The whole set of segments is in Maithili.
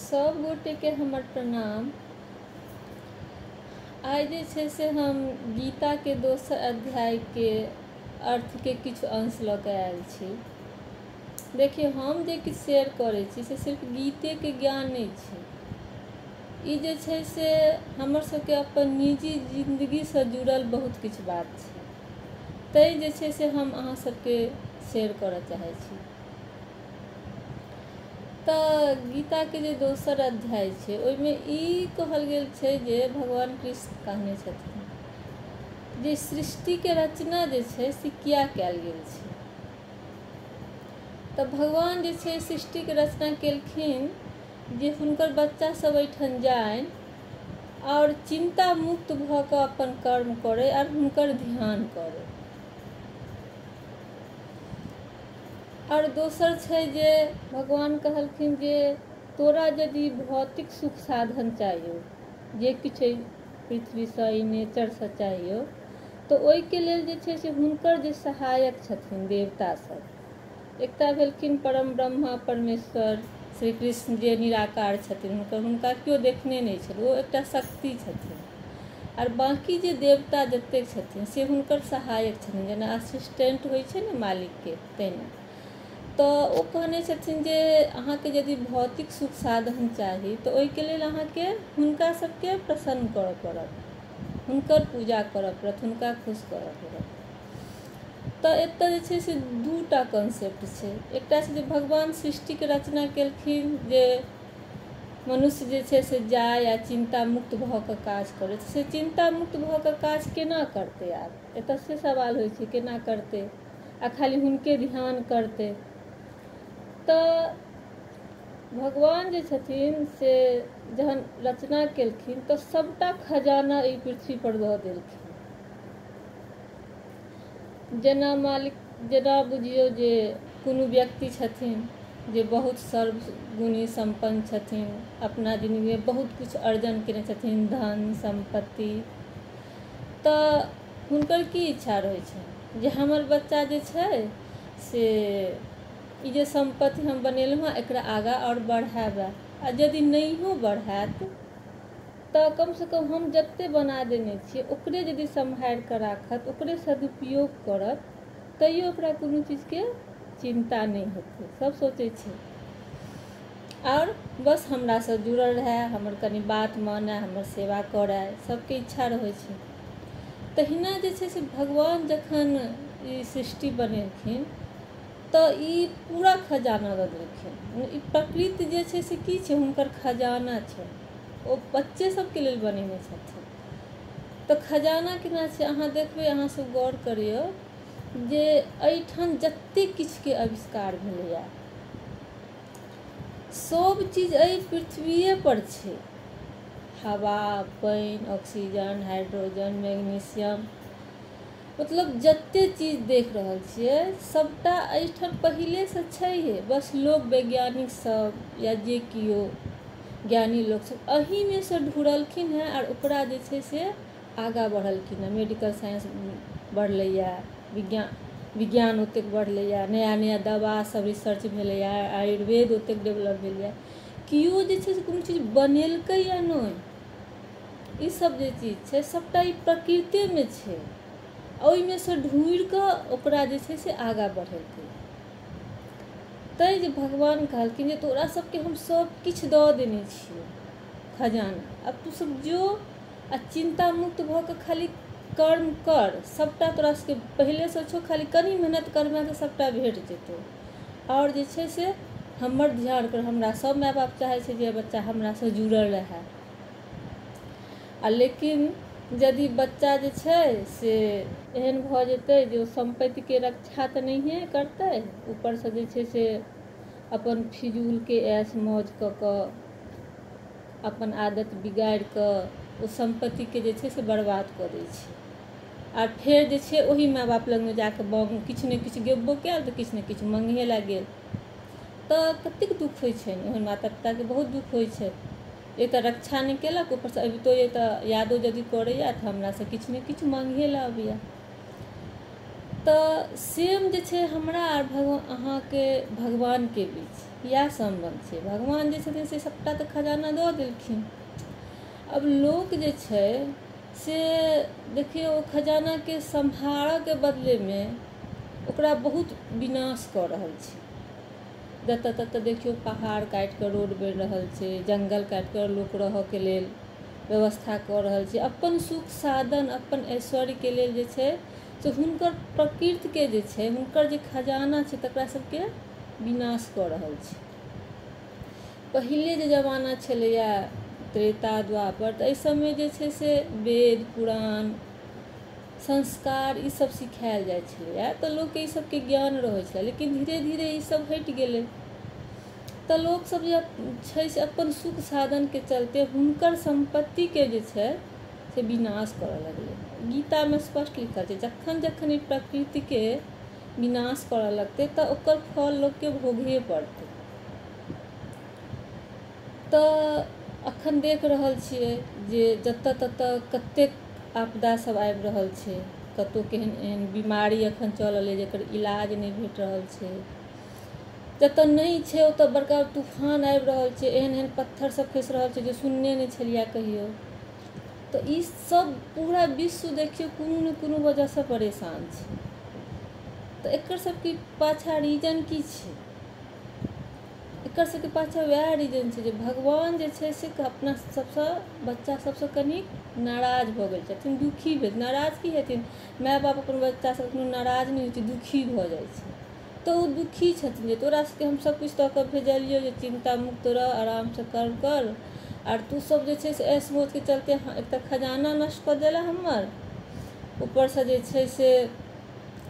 सब गोटे के हमर प्रणाम। आइ जे छै से हम गीता के दोसर अध्याय के अर्थ के किछु अंश लऽ कऽ आयल छी। देखिए, हम जे किछु शेयर करै छी से सिर्फ गीते के ज्ञान नहीं छै। ई जे छै से हमर सबके अपन निजी जिंदगी से जुड़ल बहुत किछु बात छै, तै जे छै से हम अहाँ सबके शेयर करऽ चाहै छी। तऽ गीता के जे दोसर अध्याय छै ओहिमे ई कहल गेल छै जे भगवान कृष्ण कहने छथिन जे सृष्टि के रचना जे छै से किया कयल गेल छै। तऽ भगवान जे छै सृष्टि के रचना केलखिन जे हुनकर बच्चा सब एहिठाम जाइन और चिंता मुक्त भऽ कऽ अपन कर्म करे और हुनकर ध्यान करे। और दोसर छै जे भगवान कहलखिन जे तोरा यदि भौतिक सुख साधन चाहिए, जे किछु पृथ्वी से नेचर से चाहिए, तो ओहि के लेल जे छै से हुनकर जे सहायक छथिन देवता सब, एकटा भेलखिन परम ब्रह्मा परमेश्वर श्री कृष्ण जे निराकार छथिन, हुनका केओ देखने नहीं छथिन, वो एकटा शक्ति छथिन। और बाकी जे देवता जतेक छथिन से हुनकर सहायक छथिन, जेना असिस्टेंट होइ छै ने मालिक के, तेना। तो वो कहने छथिन जे अहाँ के यदि भौतिक सुख साधन चाही तो ओहि के लेल अहाँ के हुनका सबके प्रसन्न करऽ पड़त, हुनकर पूजा करऽ पड़त, हुनका खुश करऽ पड़त। तो एतऽ जे छै से दूटा कॉन्सेप्ट छै। एकटा छै जे भगवान सृष्टि के रचना केलखिन जे मनुष्य जे छै से जाय या चिंता मुक्त भऽ कऽ काज करे। से चिंता मुक्त भऽ कऽ काज केना करते? आब एतऽ से सवाल होइ छै, केना करते आ खाली हुनके ध्यान करते? तो भगवान जे छथिन से जहन रचना केलखिन तो सबटा खजाना ई पृथ्वी पर दऽ देलखिन। जेना मालिक, जेना बुझियौ जे कोनो व्यक्ति छथिन जे बहुत सर्वगुणी संपन्न छथिन, अपना जिंदगी में बहुत कुछ अर्जन केने छथिन, धन संपत्ति, तऽ हुनकर की इच्छा रहै छै जे हमर बच्चा जे छै से ई जे संपत्ति हम बनेलहुँ हँ एकरा आगाँ और बढ़ाबे, आ यदि नहियो बढ़ायत तऽ कम से कम हम जते बना देने छियै ओकरे यदि सम्हारि कऽ राखत, ओकरे सदुपयोग करत, तैयो ओकरा कोनो चीज के चिंता नहीं हेतै। सब सोचै छै और बस हमरा से जुड़ल रहे, हमर कनी बात माने, हमर सेवा करे, सबके इच्छा रहै छै। तहिना जे छै से भगवान जखन ई सृष्टि बनेलखिन तऽ ई पूरा खजाना दऽ देलखिन। ई प्रकृति जे छै से की छै, हुनकर खजाना छै, ओ बच्चे सबके लेल बनेने छथिन। तऽ खजाना केना छै अहाँ देखबै, अहाँ सब गौर करियौ जे एहिठाम जते किछु के आविष्कार भेलैया सब चीज एहि पृथ्वीए पर छै। हवा, पानि, ऑक्सीजन, हाइड्रोजन, मैग्नीशियम, मतलब जते चीज देख रहल छियै सबटा एहिठाम पहिले से छैहे। बस लोग वैज्ञानिक सब या जे कियो ज्ञानी लोग सब एही में से ढूंढलखिन हैं और ओकरा जे छै से आगाँ बढ़लखिन हैं। मेडिकल साइंस बढ़लैया, विज्ञान ओतेक बढ़लैया, नया नया दवा सब रिसर्च भेलैया, आयुर्वेद ओतेक डेवलप भेलैया। कियो जे छै से कोनो चीज बनेलकै या नहि, ई सब जे चीज छै सबटा ई प्रकृति में छै, ओहि में से ढूंढ कऽ ओकरा जे छै से आगाँ बढ़ेलकै। तैं जे भगवान कहलखिन जे तोरा सबके हम सब किछु दऽ देने छियै खजाना, अब तू सब जो आ चिंता मुक्त भऽ कऽ खाली कर्म कर, सबटा तोरा सबके पहिले से छौ, खाली कनी मेहनत करबे तऽ सबटा भेट जेतौ। और जे छै से हमर ध्यान कर, हमरा सब माय बाप चाहे छै जे बच्चा हमरा से जुड़ल रहे, आ लेकिन यदि बच्चा जे छै से एहन भऽ जेतै जे संपत्ति के रक्षा तऽ नहिए करतै, ऊपर से जे छै से अपन फिजूल के ऐश मौज कऽ कऽ अपन आदत बिगाड़ि कऽ ओ संपत्ति के जे छै से बर्बाद कऽ दै छै। आ फेर जे छै ओही माय बाप लग में जाके किछु ने किछु गेबो कयल तऽ किछु ने किछु मंगे लए गेल, तऽ कतेक दुख होइ छै। ओहन माता पिता के बहुत दुख होइ छै। एक तऽ रक्षा नहीं केलक, ऊपर से अभी तो ये तो यादो यदि करैया तऽ हमरा से किछु ने किछु मंगे लए अबैया। तऽ सेम जे छै हमरा आओर अहाँके भगवानके बीच इएह सम्बन्ध छै। भगवान जे छथिन से सबटा तऽ खजाना दऽ देलखिन। अब लोक जे छै से देखियौ ओ खजानाके सम्हारऽके बदलेमे ओकरा बहुत विनाश कऽ रहल छै। जतऽ ततऽ देखियौ पहाड़ काटिकऽ रोड बनि रहल छै, जंगल काटिकऽ लोक रहऽके लेल व्यवस्था कऽ रहल छै, अपन सुख साधन अपन ऐश्वर्यके लेल जे छै से हुनकर प्रकृतिके जे छै हुनकर जे खजाना छै तकरा सबके विनाश कऽ रहल छै। पहिले जे जमाना छलैए त्रेता द्वापर तऽ एहि सबमे जे छै से वेद पुराण संस्कार ई सब सिखायल जाइ छलैए तऽ लोकके ई सबके ज्ञान रहै छलै। लेकिन धीरे धीरे ई सब हटि गेलै तऽ लोक सब जे छै से अपन सुख साधनके चलते हुनकर सम्पत्तिके जे छै से विनाश करऽ लगलै। गीतामे स्पष्ट लिखल छै जखन जखन ई प्रकृतिके विनाश करऽ लगतै तऽ ओकर फल लोकके भोगहे पड़तै। तऽ अखन देख रहल छियै जे जतऽ ततऽ कतेक आपदा सब आबि रहल छै, कतहु केहन एहन बीमारी अखन चलल अइ जकर इलाज नहि भेट रहल छै, जतऽ नहि छै ओतऽ बड़का तूफान आबि रहल छै, एहन एहन पत्थर सब खसि रहल छै जे सुनने नहि छलियै कहियो। तऽ ई सब पूरा विश्व देखियौ कोनो ने कोनो वजहसँ परेशान छै। तऽ एकर सबके पाछा रीजन की छै? एकर सबके पाछा वएह रीजन छै जे भगवान जे छै से अपना सबसँ बच्चा सबसँ कनिक नाराज भऽ गेल छथिन, दुखी भेल। नाराज की हेथिन, माय बाप अपन बच्चासँ कखनो नाराज नहि होइ छै, दुखी भऽ जाइ छै। तऽ ओ दुखी छथिन जे तोरा सबके हम सबकिछु दऽ कऽ भेजलियौ जे चिन्ता मुक्त रह, आरामसँ कर्म कर, आर तू सब जे छै से ऐश मौजके चलते एक तऽ खजाना नष्ट कऽ देला हमर, ऊपरसँ जे छै से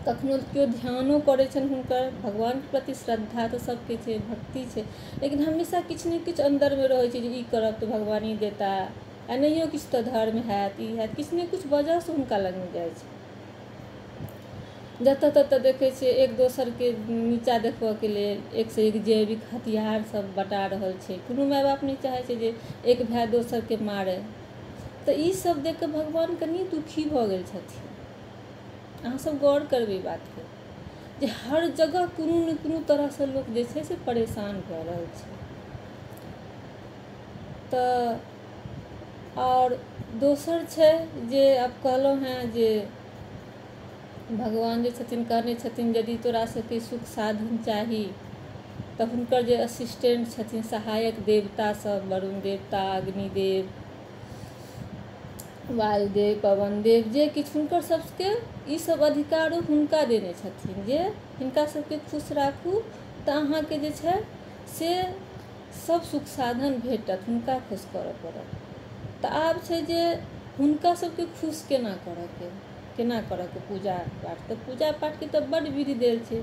कखनो केओ ध्यानो करै छनि हुनकर भगवानके प्रति श्रद्धा तऽ सबके छै, भक्ति छै, लेकिन हमेशा किछु ने किछु अन्दरमे रहै छै जे ई करब तऽ भगवान ई देता, आ नहियो किछु तऽ धर्म हैत, ई हैत, किछु ने किछु वजहसँ हुनका लगमे जाइ छै। जतऽ ततऽ देखै छियै एक दोसरके नीचाँ देखबऽके लेल एकसँ एक जैविक हथियार सब बटा रहल छै। कोनो माय बाप नहि चाहै छै जे एक भाय दोसरके मारै। तऽ ई सब देख कऽ भगवान कनि दुखी भऽ गेल छथिन। अहाँ सब गौर करबै बातके जे हर जगह कोनो ने कोनो तरहसँ लोक जे छै से परेशान भऽ रहल छै। तऽ आओर दोसर छै जे आब कहलहुँ हेँ जे भगवान जे छथिन कहने छथिन यदि तोरा सबके सुख साधन चाही तऽ हुनकर जे असिस्टेंट छथिन सहायक देवता सब, वरुण देवता, अग्निदेव, वायुदेव, पवन देव, जे किछु हुनकर सबके ई सब अधिकारो हुनका देने छथिन जे हिनका सबके खुश राखू तऽ अहाँके जे छै से सब सुख साधन भेटत, हुनका खुश करऽ पड़त। तऽ आब छै जे हुनका सबके खुश केना करऽके पूजा पाठ। तऽ पूजा पाठके तऽ बड्ड विधि देल छै,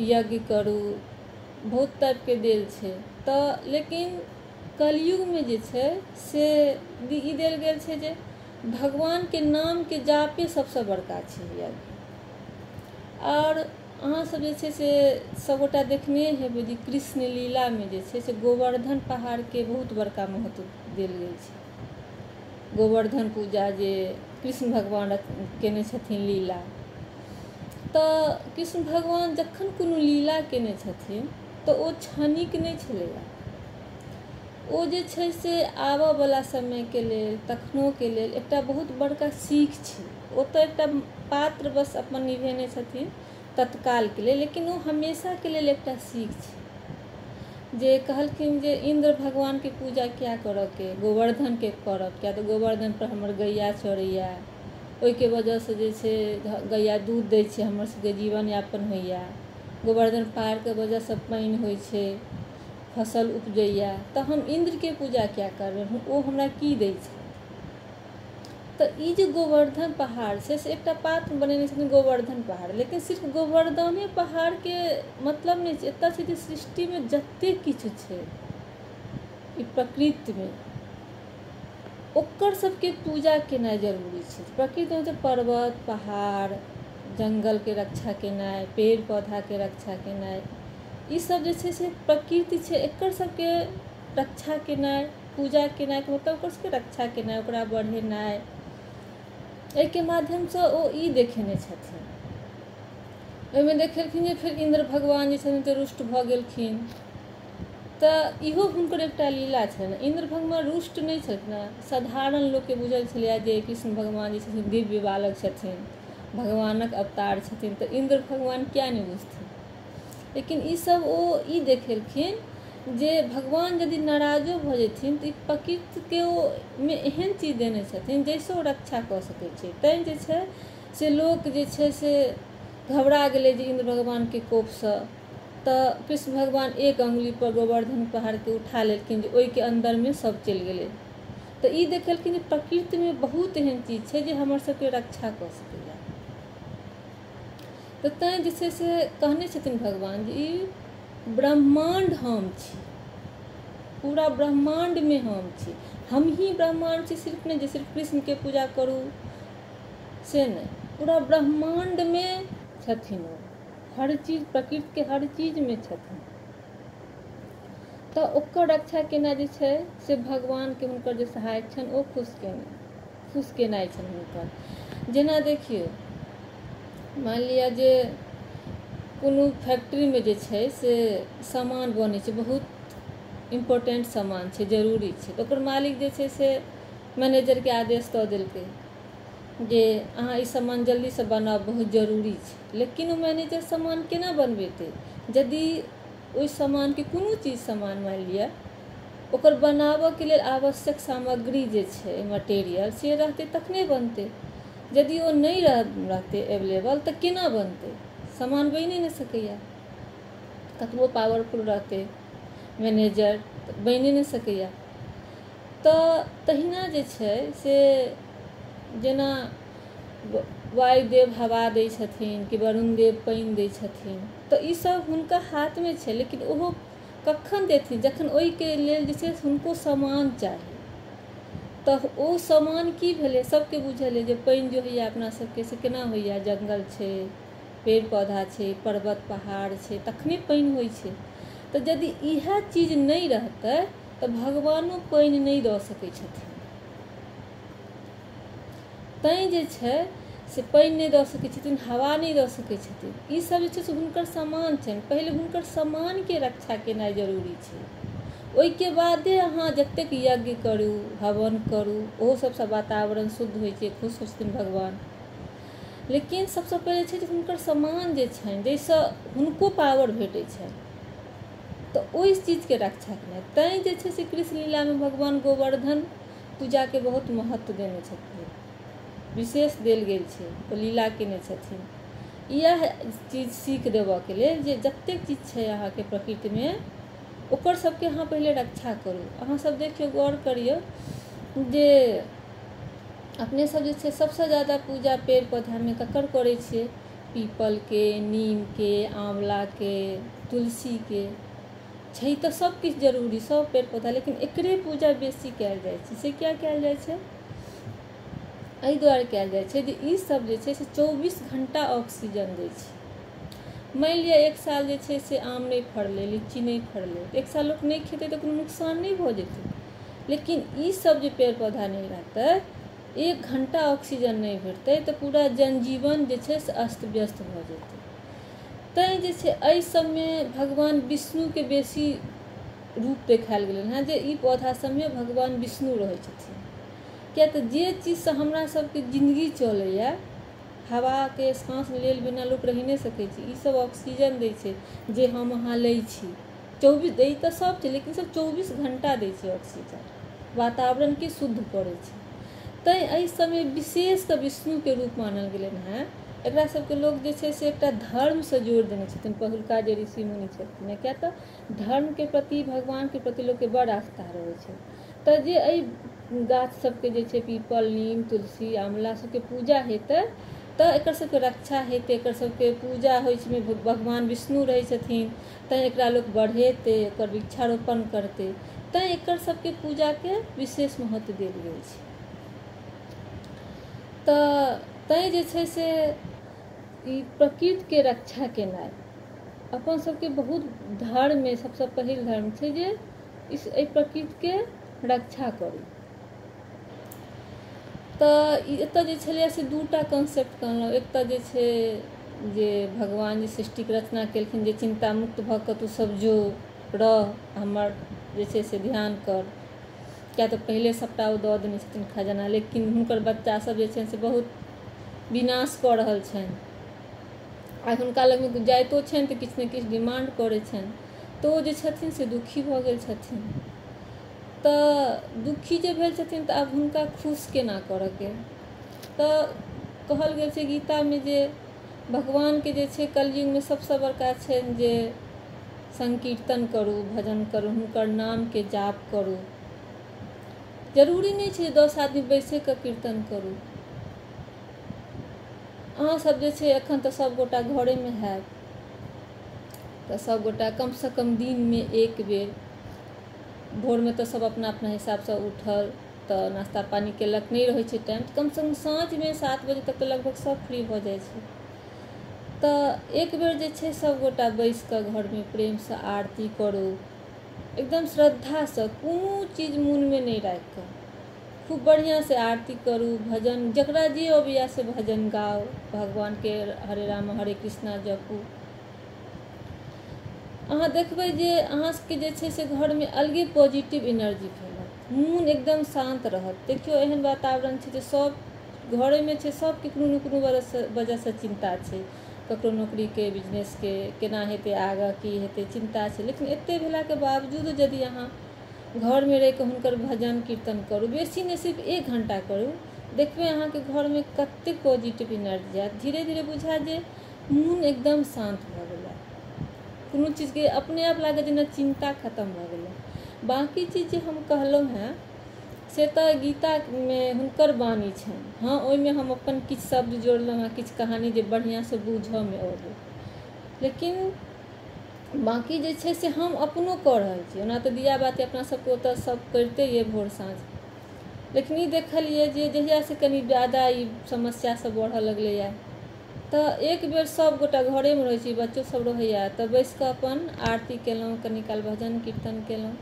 यज्ञ करू, बहुत टाइपके देल छै। तऽ लेकिन कलयुगमे जे छै से ई देल गेल छै जे भगवानके नामके जापे सबसँ बड़का छै यज्ञ। आओर अहाँसब जे छै से सबगोटा देखने हेबै जे कृष्ण लीलामे जे छै से गोवर्धन पहाड़के बहुत बड़का महत्व देल गेल छै। गोवर्धन पूजा जे कृष्ण भगवान केने छथिन लीला, तऽ कृष्ण भगवान जखन कोनो लीला केने छथिन तऽ ओ क्षणिक नहि छलैए। ओ जे छै से आबऽवला समयके लेल, तखनोके लेल एकटा बहुत बड़का सीख छै। ओ तऽ एकटा पात्र बस अपन निभेने छथिन तत्कालके लेल, लेकिन ओ हमेशाके लेल एकटा सीख छै। जे कहलखिन जे इंद्र भगवानके पूजा किया करऽके, गोवर्धनके करब, किया तऽ गोवर्धनपर हमर गैया चरैया, ओहिके वजहसँ जे छै गैया दूध दै छै, हमर सबके जीवन यापन होइए। गोवर्धन पहाड़के वजहसँ पानि होइ छै, फसल उपजैया, तऽ हम इंद्रके पूजा किया करबै, ओ हमरा की दै छै। तऽ ई जे गोवर्धन पहाड़ छै से एकटा पात्र बनेने छथिन गोवर्धन पहाड़, लेकिन सिर्फ गोवर्धने पहाड़के मतलब नहि छै, एतऽ छै जे सृष्टिमे जतेक किछु छै ई प्रकृतिमे ओकर सबके पूजा केनाइ जरूरी छै। प्रकृतिमे तऽ पर्वत पहाड़, जंगलके रक्षा केनाइ, पेड़ पौधाके रक्षा केनाइ, ई सब जे छै से प्रकृति छै, एकर सबके रक्षा केनाइ, पूजा केनाइके मतलब ओकर सबके रक्षा केनाइ, ओकरा बढ़ेनाइ, एहिके माध्यमसँ ओ ई देखेने छथिन ओहिमे देखेलखिन जे फिर इंद्र भगवान जे छथिन तऽ रुष्ट भऽ गेलखिन। तऽ इहो हुनकर एकटा लीला छनि। इंद्र भगवान रुष्ट नहि छलखिन हेँ। साधारण लोकके बुझल छलैए जे कृष्ण भगवान जे छथिन दिव्य बालक छथिन, भगवानक अवतार छथिन, तऽ इंद्र भगवान किया नहि बुझथिन। लेकिन ई सब ओ ई देखेलखिन जे भगवान यदि नाराजो भऽ जेथिन तऽ ई प्रकृतिके ओमे एहन चीज देने छथिन जाहिसँ ओ रक्षा कऽ सकै छै। तैँ जे छै से लोक जे छै से घबरा गेलै जे इंद्र भगवानके कोपसँ। तऽ कृष्ण भगवान एक अंगुलीपर गोवर्धन पहाड़के उठा लेलखिन जे ओहिके अन्दरमे सब चलि गेलै। तऽ ई देखेलखिन जे प्रकृतिमे बहुत एहन चीज छै जे हमर सबके रक्षा कऽ सकैए। तऽ तैँ जे छै से कहने छथिन भगवान जे ई ब्रह्माण्ड हम छी, पूरा ब्रह्माण्डमे हम छी, हम ही ब्रह्माण्ड छी। सिर्फ नहीं जे सिर्फ कृष्णके पूजा करू से नहीं, पूरा ब्रह्माण्डमे छथिन ओ, हर चीज प्रकृतिके हर चीजमे छथिन। तऽ ओकर रक्षा केनाइ जे छै से भगवानके हुनकर जे सहायक छनि ओ खुश केनाइ छनि हुनकर। जेना देखियौ, मान लिअ जे कोनो फैक्ट्रीमे जे छै से सामान बनै छै, बहुत इम्पोर्टेंट सामान छै, जरूरी छै, तऽ ओकर मालिक जे छै से मैनेजरके आदेश दऽ देलकै जे अहाँ ई सामान जल्दीसँ बनाउ, बहुत जरूरी छै। लेकिन ओ मैनेजर सामान केना बनबेतै यदि ओहि सामानके कोनो चीज सामान मान लिअ ओकर बनाबऽके लेल आवश्यक सामग्री जे छै, मटेरियल से रहतै तखने बनतै। यदि ओ नहि रहतै अवेलेबल तऽ केना बनतै, सामान बनि नहि सकैए। कतबो पावरफुल रहतै मैनेजर तऽ बनि नहि सकैए। तऽ तहिना जे छै से जेना वायुदेव हवा दै छथिन कि वरुण देव पानि दै छथिन, तऽ ई सब हुनका हाथमे छै। लेकिन ओहो कखन देथिन जखन ओहिके लेल जे छै हुनको सामान चाही। तऽ ओ सामान की भेलै, सबके बुझल अइ जे पानि जे होइए अपना सबके से केना होइए, जंगल छै, पेड़ पौधा छै, पर्वत पहाड़ छै, तखने पानि होइ छै। तऽ यदि इएह चीज नहि रहतै तऽ भगवानो पानि नहि दऽ सकै छथिन। तैँ जे छै से पानि नहि दऽ सकै छथिन, हवा नहि दऽ सकै छथिन। ई सब जे छै से हुनकर सामान छनि। पहिले हुनकर सामानके रक्षा केनाइ जरूरी छै। ओहिके बादे अहाँ जतेक यज्ञ करू, हवन करू, ओहो सबसँ वातावरण शुद्ध होइ छै, खुश होइ छथिन भगवान। लेकिन सबसँ पहिले छै जे हुनकर सामान जे छनि जाहिसँ हुनको पावर भेटै छनि, तऽ ओहि चीजके रक्षा केनाइ। तैँ जे छै से कृष्ण लीलामे भगवान गोवर्धन पूजाके बहुत महत्व देने छथिन, विशेष देल गेल छै, ओ लीला केने छथिन। इएह चीज सीख देबऽके लेल जे जतेक चीज छै अहाँके प्रकृतिमे ओकर सबके अहाँ पहिले रक्षा करू। अहाँ सब देखियौ, गौर करियौ जे अपने सब जे छै सबसँ ज़्यादा पूजा पेड़ पौधामे ककर करै छियै, पीपलके, नीमके, आंवलाके, तुलसीके छै। तऽ सब किछु जरूरी, सब पेड़ पौधा, लेकिन एकरे पूजा बेसी कयल जाइ छै। से किया कयल जाइ छै, एहि दुआरे कयल जाइ छै जे ई सब जे छै से 24 घंटा ऑक्सीजन दै छै। मानि लिअ एक साल जे छै से आम नहि फड़लै, लीची नहि फड़लै, एक साल लोक नहि खेतै तऽ कोनो नुकसान नहि भऽ जेतै। लेकिन ई सब जे पेड़ पौधा नहि रहतै, 1 घंटा ऑक्सीजन नहि भेटतै तऽ पूरा जनजीवन जे छै से अस्त व्यस्त भऽ जेतै। तैँ जे छै एहि सबमे भगवान विष्णुके बेसी रूप देखायल गेलै हँ, जे ई पौधा सबमे भगवान विष्णु रहै छथिन। किया तऽ जे चीजसँ हमरा सबके जिंदगी चलैए, हवाके साँस लेल बिना लोक रहि नहि सकै छै, ई सब ऑक्सीजन दै छै जे हम अहाँ लै छी। 24 दै तऽ सब छै, लेकिन सब 24 घंटा दै छै ऑक्सीजन, वातावरणके शुद्ध करै छै। तैँ एहि सबमे विशेष कऽ विष्णुके रूप मानल गेलनि हँ। एकरा सबके लोक जे छै से एकटा धर्मसँ जोड़ि देने छथिन, पहिलुका जे ऋषि मुनि छथिन। किया तऽ धर्मके प्रति, भगवानके प्रति लोकके बड़ आस्था रहै छै। तऽ जे एहि गाछ सबके जे छै पीपल, नीम, तुलसी, आंवला सबके पूजा हेतै तऽ एकर सबके रक्षा हेतै, एकर सबके पूजा होइ छै, भगवान विष्णु रहै छथिन। तैँ एकरा लोक बढ़ेतै, एकर वृक्षारोपण करतै। तैँ एकर सबके पूजाके विशेष महत्व देल गेल छै। तऽ तैँ जे छै से ई प्रकृतिके रक्षा केनाइ अपन सबके बहुत धर्ममे सबसँ पहिल धर्म छै जे एहि प्रकृतिके रक्षा करू। तऽ एतऽ जे छलैए से 2टा कॉन्सेप्ट कहलहुँ। एक तऽ जे छै जे भगवान जी सृष्टि के रचना केलखिन जे चिंता मुक्त भऽ कऽ तू सब जो रह हमर जे छै से ध्यान कर, क्या तऽ पहिले सबटा ओ दऽ देने छथिन खजाना, लेकिन हुनकर बच्चा सब जे छनि से बहुत विनाश कऽ रहल छनि। आ हुनका लगमे जाइतो छनि तऽ किछु ने किछु डिमांड करै छनि, तऽ ओ जे छथिन से दुखी भऽ गेल छथिन। तऽ दुखी जे भेल छथिन तऽ आब हुनका खुश केना करऽके, तऽ कहल गेल छै गीतामे जे भगवानके जे छै कलयुगमे सबसँ बड़का छनि जे संकीर्तन करू, भजन करू, हुनकर नामके जाप करू। जरूरी नहीं छै 10 आदमी बैसे कऽ कीर्तन करू। अहाँ सब जे छै एखन तऽ सब गोटा घरेमे हैब, तऽ सब गोटा कमसँ कम दिनमे एक बेर, भोरमे तऽ सब अपना अपना हिसाबसँ उठल तऽ नाश्ता पानी केलक, नहीं रहै छै टाइम, कमसँ कम साँझमे 7 बजे तक तऽ लगभग सब फ्री भऽ जाइ छै। तऽ एक बेर जे छै सब गोटा बैस कऽ घरमे प्रेमसँ आरती करू, एकदम श्रद्धासँ, कोनो चीज मोनमे नहीं राखि कऽ खूब बढ़िआँ से आरती करू, भजन जकरा जे अबैया से भजन गाओ, भगवान के हरे राम हरे कृष्णा जपू। अहाँ देखबै जे अहाँके जे छै से घरमे अलगे पॉजिटिव एनर्जी फैलत, मोन एकदम शांत रहत। देखियौ एहन वातावरण छै जे सब घरेमे छै, सबके कोनो ने कोनो वजहसँ चिंता छै, ककरो नौकरीके, बिजनेसके, केना हेतै आगाँ, की हेतै, चिंता छै। लेकिन एते भेलाके बावजूद यदि अहाँ घरमे रहि कऽ हुनकर भजन कीर्तन करू, बेसी नहि सिर्फ 1 घंटा करू, देखबै अहाँके घरमे कतेक पॉजिटिव एनर्जी आयत। धीरे धीरे बुझायत जे मोन एकदम शांत भऽ गेलै, कोनो चीजके अपने आप लागत जेना चिंता खत्म भऽ गेलै। बाकी चीज जे हम कहलहुँ हेँ से तऽ गीतामे हुनकर वाणी छनि, हाँ ओहिमे हम अपन किछु शब्द जोड़लहुँ हेँ, किछु कहानी जे बढ़िआँसँ बूझऽमे अबै, लेकिन बाकी जे छै से हम अपनो कऽ रहल छी। ओना तऽ दिया बाती अपना सबके ओतऽ सब करिते ये भोर साँझ, लेकिन ई देखलिए जे जहियासँ कनि ज़्यादा ई समस्या सब बढ़ऽ लगलैए तऽ एक बेर सब गोटा घरेमे रहै छी, बच्चो सब रहैया, तऽ बैस कऽ अपन आरती केलहुँ, कनि काल भजन कीर्तन केलहुँ,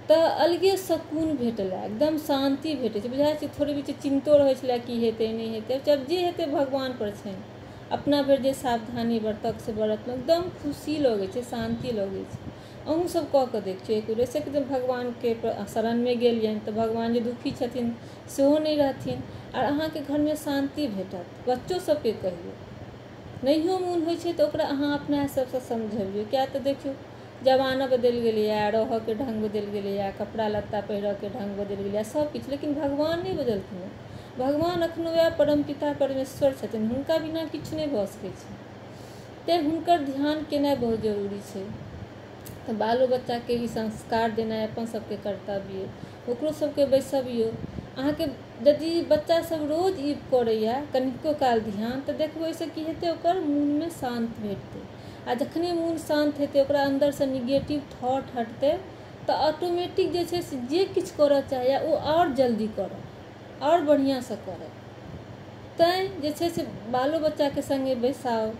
तऽ अलगे सकून भेटलै, एकदम शांति भेटै छै। बुझाइ छै थोड़े बीच चिंतो रहै छलै कि हेतै नहीं हेतै, जब जे हेतै भगवान पर छनि, अपना भरि जे सावधानी बरतक से बरतलहुँ, एकदम खुशी लगै छै, शांति लगै छै। अहूँ सब कऽ कऽ देखियौ एक बेर, वैसे कि भगवानके शरणमे गेलियनि तऽ भगवान जे दुखी छथिन सेहो नहीं रहथिन, और अहाँके घरमे शांति भेटत। बच्चो सबके कहियौ, नहियो मोन होइ छै तऽ ओकरा अहाँ अपना हिसाबसँ समझबियौ, किया तऽ देखियौ जमाना बदलि गेलैए, रहऽके ढंग बदलि गेलैए, कपड़ा लत्ता पहिरऽके ढंग बदलि गेलैए, सब किछु, लेकिन भगवान नहीं बदलथिन है। भगवान एखनो वएह परमपिता परमेश्वर छथिन, हुनका बिना किछु नहीं भऽ सकै छै। तेँ हुनकर ध्यान केनाइ बहुत जरूरी छै। तऽ बालो बच्चाके ई संस्कार देनाइ अपन सबके कर्तव्य अइ, ओकरो सबके बैसबियौ। अहाँके यदि बच्चा सब रोज ई करैया कनिको काल ध्यान, तऽ देखबै ओहिसँ की हेतै, ओकर मोनमे शांत भेटतै, आ जखने मोन शांत हेतै, ओकरा अन्दरसँ निगेटिव थॉट हटतै, तऽ ऑटोमेटिक जे छै से जे किछु करऽ चाहैए ओ आओर जल्दी करत, आओर बढ़िआँसँ करत। तैँ जे छै से बालो बच्चाके सङ्गे बैसाउ,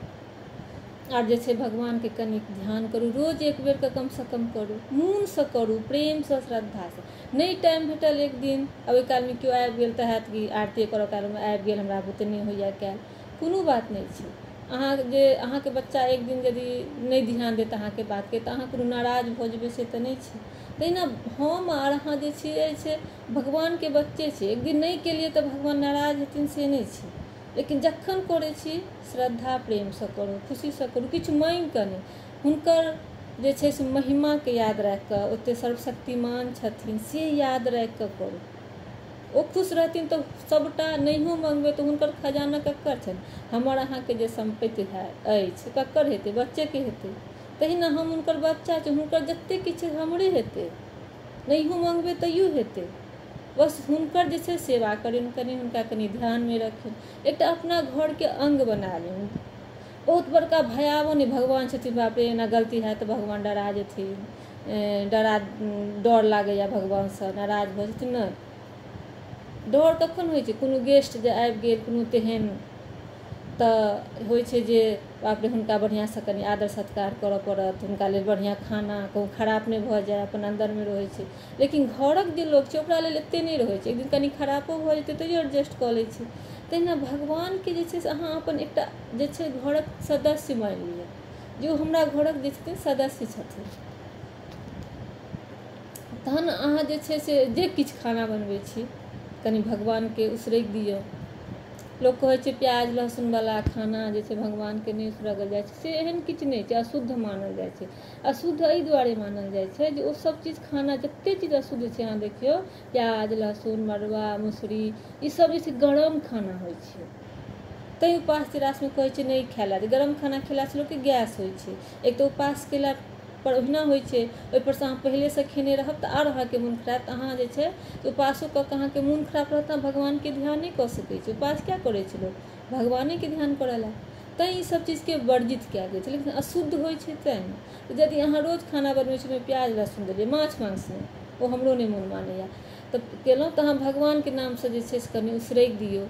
आर जे छै भगवानके कनि ध्यान करू, रोज एक बेरके कमसँ कम करू, मोनसँ करू, प्रेमसँ श्रद्धासँ। नहीं टाइम भेटल एक दिन, ओहि कालमे केओ आबि गेल तऽ हैत कि आरती करऽ कालमे आबि गेल, हमरा बुते नहि होइए कयल, कोनो बात नहीं छै। अहाँके बच्चा एक दिन यदि नहीं ध्यान देत अहाँके बातके, तऽ अहाँ कोनो नाराज भऽ जेबै से तऽ नहीं छै। तहिना हम आर अहाँ जे छियै से भगवानके बच्चे छै, एक दिन नहीं केलियै तऽ भगवान नाराज हेथिन से नहीं छै। लेकिन जखन करै छी श्रद्धा प्रेमसँ करू, खुशीसँ करू, किछु माँगि कऽ नहीं, हुनकर जे छै से महिमाके याद राखि कऽ, ओतेक सर्वशक्तिमान छथिन से याद राखि कऽ करू। ओ खुश रहथिन तऽ सबटा, नहियो मँगबै तऽ हुनकर खजाना ककर छनि, हमर अहाँके जे सम्पत्ति अछि ककर हेतै, बच्चेके हेतै। तहिना हम हुनकर बच्चा छै, हुनकर जतेक किछु हमरे हेतै, नहियो मँगबै तैयो हेतै। बस हुनकर जे छै सेवा करियौन, कनि हुनका कनि ध्यानमे रखियौन, एकटा अपना घरके अंग बना लियौन। बहुत बड़का भयावह नहीं, भगवान छथिन बाप रे एना गलती हैत तऽ भगवान डरा जेथिन, डर लागैए भगवानसँ, नाराज भऽ जेथिन, नहि। डर कखन होइ छै, कोनो गेस्ट जे आबि गेल, कोनो तेहन, तऽ होइ छै जे बाप रे हुनका बढ़िआँसँ कनि आदर सत्कार करऽ पड़त, हुनका लेल बढ़िआँ खाना, कहूँ खराब नहि भऽ जाय, अपन अन्दरमे रहै छै। लेकिन घरक जे लोक छै ओकरा लेल एतेक नहि रहै छै, एक दिन कनि खराबो भऽ जेतै तैयो एडजस्ट कऽ लै छै। तहिना भगवान के जे छै से अहाँ अपन एकटा जे छै घरक सदस्य मानि लिअ, जे हमरा घरक जे छथिन सदस्य छथिन, तहन अहाँ जे छै से जे किछु खाना बनबै छी कनि भगवानके उसरगि दियौ। लोक कहै छै प्याज लहसुनवला खाना जे छै भगवानके नहि उसरगल जाइ छै, से एहन किछु नहि छै, अशुद्ध मानल जाइ छै। अशुद्ध एहि दुआरे मानल जाइ छै जे ओ सब चीज खाना, जतेक चीज अशुद्ध छै अहाँ देखियौ, प्याज लहसुन मरुआ मसुरी, ईसब जे छै गरम खाना होइ छै। तैँ उपास तिरासमे कहै छै नहि खाय लए, गरम खाना खेलासँ लोकके गैस होइ छै। एक तऽ उपास केला पर ओहिना होइ छै, ओहिपरसँ अहाँ पहिलेसँ खेने रहब तऽ आओर अहाँके मोन खराब, अहाँ जे छै उपासो कऽ कऽ अहाँके मोन खराब रहत, अहाँ भगवानके ध्यान नहि कऽ सकै छी। उपास क्या करै छै लोक? भगवानेके ध्यान करऽ लए। तैँ ई सब चीजके वर्जित कयल गेल छै, लेकिन अशुद्ध होइ छै तैँ। यदि अहाँ रोज खाना बनबै छी ओहिमे प्याज लहसुन देलियै, माछ मांस नहि, ओ हमरो नहि मोन मानैए, तऽ केलहुँ तऽ अहाँ भगवानके नामसँ जे छै से कनि उसरगि दियौ,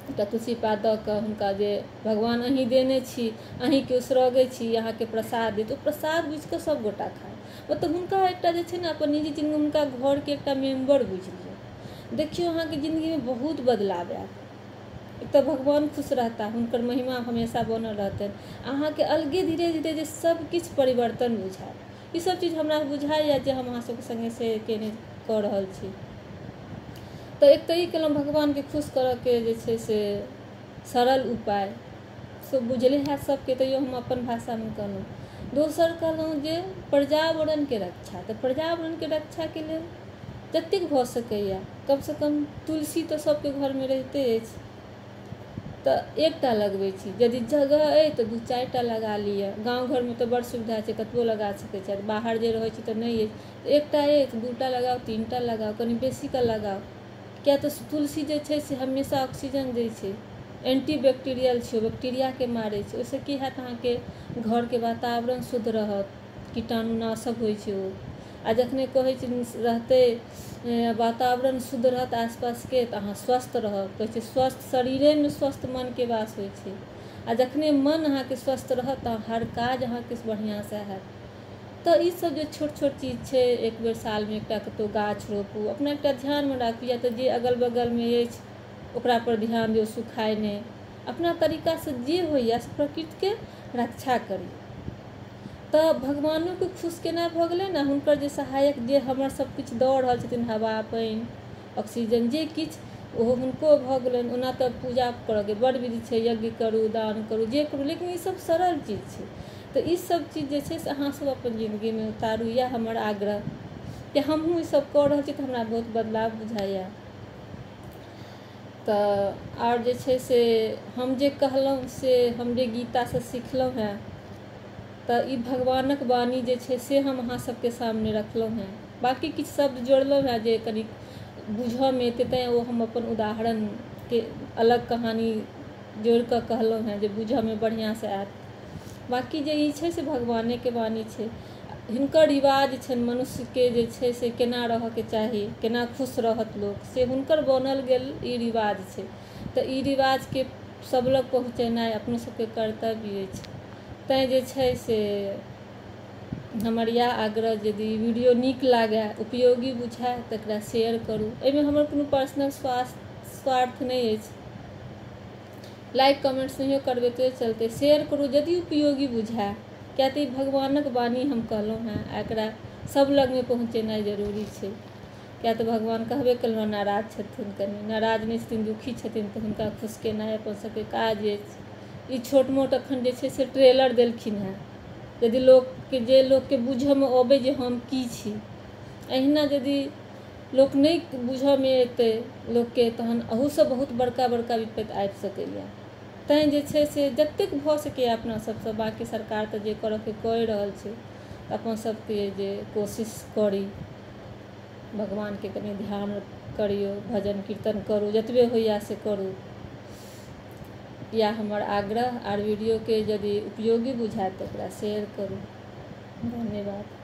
एकटा तुलसी पात दऽ कऽ हुनका, जे भगवान अहीँ देने छी, अहीँके उसरगै छी, अहाँके प्रसाद देत, ओ प्रसाद बुझि कऽ सभगोटा खाय। मतलब हुनका एकटा जे छै ने अपन निजी जिन्दगी, हुनका घरके एकटा मेम्बर बुझि लिअ। देखियौ अहाँके जिन्दगीमे बहुत बदलाव आयत। एक तऽ भगवान खुश रहता, हुनकर महिमा हमेशा बनल रहतनि, अहाँके अलगे धीरे धीरे जे सबकिछु परिवर्तन बुझायत। ईसब चीज हमरा बुझाइए जे हम अहाँसभके सङ्गे से केने कऽ रहल छी। तऽ एक तऽ ई केलहुँ भगवानके खुश करऽके जे छै से सरल उपाय, से बुझले हैत सबके, तैयो हम अपन भाषामे कहलहुँ। दोसर कहलहुँ जे पर्यावरणके रक्षा, तऽ पर्यावरणके रक्षाके लेल जतेक भऽ सकैए, कमसँ कम तुलसी तऽ सबके घरमे रहिते अछि, तऽ एकटा लगबै छी। यदि जगह अइ तऽ 2-4टा लगा लिअ, गाँव घरमे तऽ बड़ सुविधा छै, कतबो लगा सकै छी। बाहर जे रहै छी तऽ नहि अछि, एकटा अछि 2टा लगाउ 3टा लगाउ, कनि बेसीके लगाउ। किया तऽ तुलसी जे छै से हमेशा ऑक्सीजन दै छै, एंटीबैक्टीरियल छै, बैक्टीरियाके मारै छै। ओहिसँ की हैत, अहाँके घरके वातावरण शुद्ध रहत, कीटाणुनाशक होइ छै ओ। आ जखने कहै छै रहतै वातावरण शुद्ध रहत आसपासके, तऽ अहाँ स्वस्थ रहब। कहै छै स्वस्थ शरीरेमे स्वस्थ मनके वास होइ छै, आ जखने मन अहाँके स्वस्थ रहत तऽ हर काज अहाँके बढ़िआँसँ हैत। तऽ ई सब जे छोट छोट चीज छै, एक बेर सालमे एकटा कतहु गाछ रोपू, अपना एकटा ध्यानमे राखू, या तऽ जे अगल बगलमे अछि ओकरा पर ध्यान दियौ, सुखाय नहि, अपना तरीकासँ जे होइए से प्रकृतिके रक्षा करी। तऽ भगवानोके खुश केना भऽ गेलै ने, हुनकर जे सहायक जे हमर सब किछु दऽ रहल छथिन, हवा पानि ऑक्सीजन जे किछु, ओहो हुनको भऽ गेलनि। ओना तऽ पूजा करऽके बड़ विधि छै, यज्ञ करू दान करू जे करू, लेकिन ई सब सरल चीज छै। तऽ ई सब चीज जे छै से अहाँसब अपन जिन्दगीमे उतारू, इएह हमर आग्रह कि हमहूँ ई सब कऽ रहल छी तऽ हमरा बहुत बदलाव बुझाइए। तऽ आओर जे छै से हम जे कहलहुँ से हम जे गीतासँ सिखलहुँ हेँ, तऽ ई भगवानक वाणी जे छै से हम अहाँ सबके सामने रखलहुँ हेँ। बाकी किछु शब्द जोड़लहुँ हेँ जे कनि बुझऽमे एतै, तेँ ओ हम अपन उदाहरणके अलग कहानी जोड़ि कऽ कहलहुँ हेँ जे बुझऽमे बढ़िआँसँ आयत। बाकी जे ई छै से भगवानेके वाणी छै, हिनकर रिवाज छनि मनुष्यके जे छै से केना रहऽके चाही, केना खुश रहत लोक, से हुनकर बनल गेल ई रिवाज छै। तऽ ई रिवाजके सब लग पहुँचेनाइ अपनो सबके कर्तव्य अछि। तैँ जे छै से हमर इएह आग्रह, यदि वीडियो नीक लागै, उपयोगी बुझाय तऽ एकरा शेयर करू। एहिमे हमर कोनो पर्सनल स्वार्थ नहि अछि, लाइक कमेंट्स नहियो करबै तऽ चलतै, शेयर करू यदि उपयोगी बुझाय। किया तऽ ई भगवानक वाणी हम कहलहुँ हेँ, एकरा सब लगमे पहुँचेनाइ जरूरी छै। किया तऽ भगवान कहबे केलहुँ नाराज छथिन, कनि नाराज नहि छथिन, दुखी छथिन, तऽ हुनका खुश केनाइ अपन सबके काज अछि। ई छोट मोट एखन जे छै से ट्रेलर देलखिन हेँ, यदि लोकके बुझऽमे अबै जे हम की छी, अहिना यदि लोक नहि बुझऽमे एतै लोकके, तहन अहूसँ बहुत बड़का बड़का विपत्ति आबि सकैए। तैँ जे छै से जतेक भऽ सकैए अपना सबसँ, बाकी सरकार तऽ जे करऽके कऽ रहल छै, अपन सबके जे कोशिश करी, भगवानके कनि ध्यान करियौ, भजन कीर्तन करू, जतबे होइए से करू, इएह हमर आग्रह। आर वीडियोके यदि उपयोगी बुझायत तऽ ओकरा शेयर करू। धन्यवाद।